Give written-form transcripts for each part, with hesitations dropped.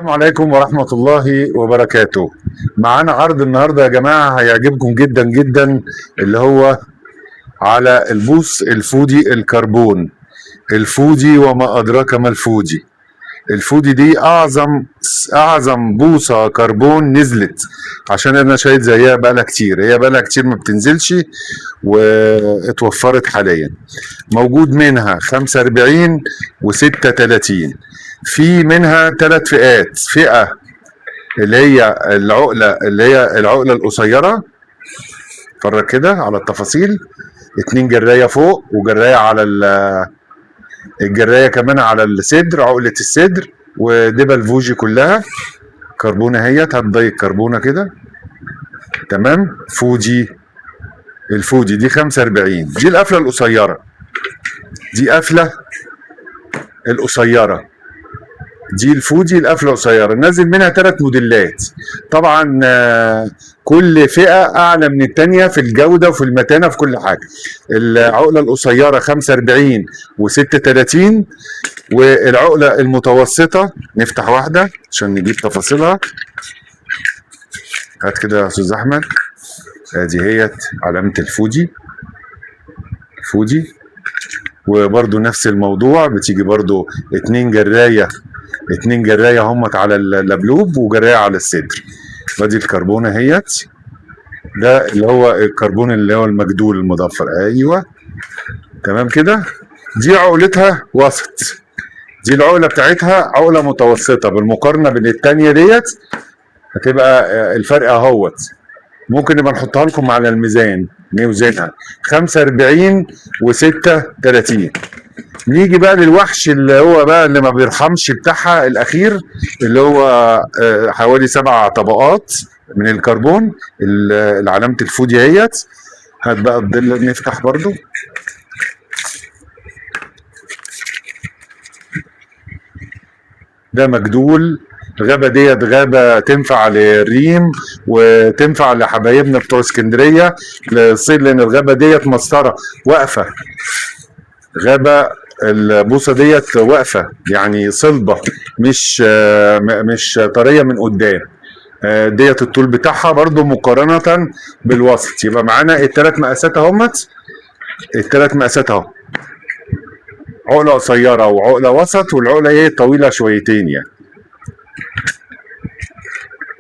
السلام عليكم ورحمة الله وبركاته. معانا عرض النهاردة يا جماعة هيعجبكم جدا جدا، اللي هو على البوص الفودي الكربون. الفودي وما أدراك ما الفودي. الفودي دي أعظم بوصة كربون نزلت، عشان أنا شايف زيها بقالها كتير. هي بقالها كتير ما بتنزلش واتوفرت حاليا. موجود منها 45 و36. في منها 3 فئات. فئة اللي هي العقلة القصيرة، اتفرج كده على التفاصيل. 2 جراية فوق وجراية على الجراية كمان على الصدر، عقلة الصدر، ودبل فوجي كلها كربونة. هتضيق كربونة كده، تمام. الفودي دي 45. دي القفلة القصيرة. دي الفودي القفله قصيره. نازل منها 3 موديلات. طبعا كل فئه اعلى من الثانيه في الجوده وفي المتانه في كل حاجه. العقله القصيره 45 و36، والعقله المتوسطه نفتح واحده عشان نجيب تفاصيلها. هات كده يا استاذ احمد. ادي علامه الفودي. وبرضو نفس الموضوع، بتيجي برضو 2 جراية همت على اللبلوب وجراية على الصدر. ودي الكربونة ده اللي هو الكربون اللي هو المجدول المضفر. ايوه تمام كده. دي عقلتها وسط. دي العقلة بتاعتها عقلة متوسطة بالمقارنة بين التانية هتبقى الفرق اهوت. ممكن نبقى نحطها لكم على الميزان نوزنها. 45 و36. نيجي بقى للوحش اللي هو بقى اللي ما بيرحمش بتاعها الاخير، اللي هو حوالي 7 طبقات من الكربون. علامة الفودي هات بقى الضلة نفتح برضو. ده مجدول. الغابة غابة تنفع للريم وتنفع لحبايبنا بتوع اسكندرية للصيد، لأن الغابة مسطرة واقفة. غابة البوصة واقفة، يعني صلبة، مش طرية من قدام. الطول بتاعها برضو مقارنة بالوسط. يبقى معانا ال3 مقاسات اهمت. ال3 مقاسات اهو. عقلة قصيرة وعقلة وسط والعقلة طويلة شويتين يعني.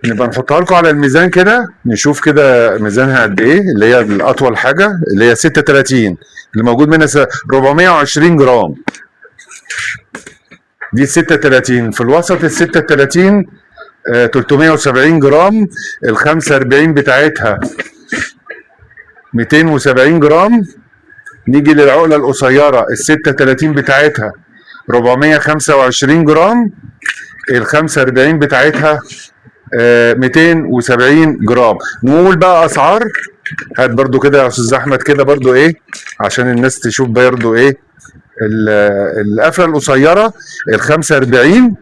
نبقى نحطها لكم على الميزان كده، نشوف كده ميزانها قد ايه. اللي هي الاطول حاجه اللي هي 36، اللي موجود منها 420 جرام. دي 36 في الوسط. ال 36 370 جرام. ال 45 بتاعتها 270 جرام. نيجي للعقله القصيره. ال 36 بتاعتها 425 جرام. ال 45 بتاعتها 270 جرام. نقول بقى اسعار. هات برضو كده يا استاذ احمد كده برضو عشان الناس تشوف برضو القفله القصيره. ال 45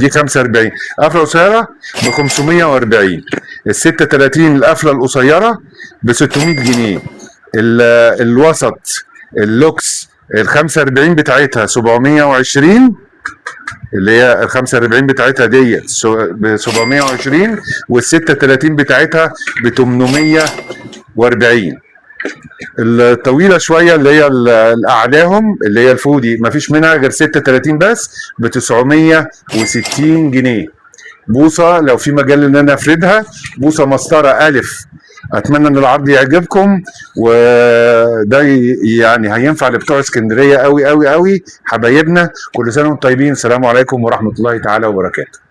دي 45 قفله قصيره ب 540. ال 36 القفله القصيره ب 600 جنيه. الوسط اللوكس ال 45 بتاعتها 720، اللي هي ال 45 بتاعتها ب 720، وال 36 بتاعتها ب 840. الطويله شويه اللي هي الاعلاهم اللي هي الفودي مفيش منها غير 36 بس ب 960 جنيه. بوصه لو في مجال ان انا افردها. بوصه مسطره الف. اتمنى ان العرض يعجبكم، وده يعني هينفع لبتوع اسكندريه قوي قوي قوي حبايبنا. كل سنه وانتم طيبين. السلام عليكم ورحمه الله تعالى وبركاته.